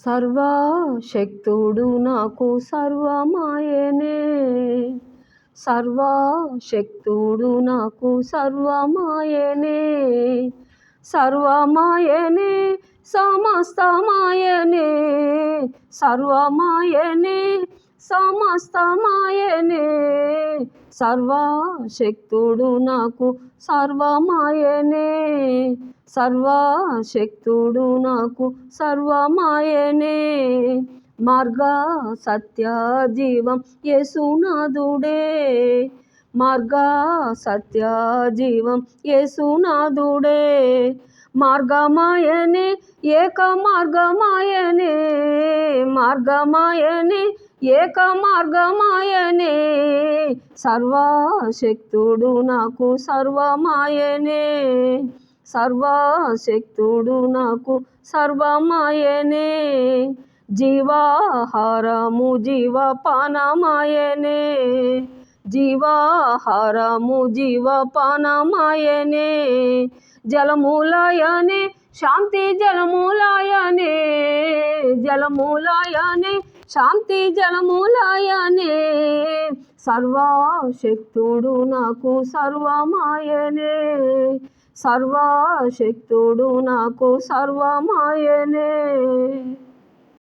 సర్వశక్తుడు నాకు సర్వమాయనే, సర్వశక్తుడు నాకు సర్వమాయనే, సర్వమాయనే సమస్తమాయనే, సర్వమాయనే సమస్తమాయనే, సర్వశక్తుడు నాకు సర్వమాయనే, సర్వశక్తుడు నాకు సర్వమాయనే. మార్గ సత్య జీవం యేసునాథుడే, మార్గ సత్య జీవం యేసునాథుడే, మార్గమాయనే ఏక మార్గమాయనే, మార్గమాయనే ఏక మార్గమాయనే, సర్వశక్తుడు నాకు సర్వమాయనే, సర్వశక్తుడు నాకు సర్వమాయనే. జీవాహారము జీవపానమాయనే, జీవాహారము జీవపానమాయనే, జలమూలాయనే శాంతి జలమూలాయనే, జలమూలాయనే శాంతి జలమూలాయనే, సర్వశక్తుడు నాకు సర్వమాయనే, సర్వశక్తుడు నాకు సర్వమాయనే.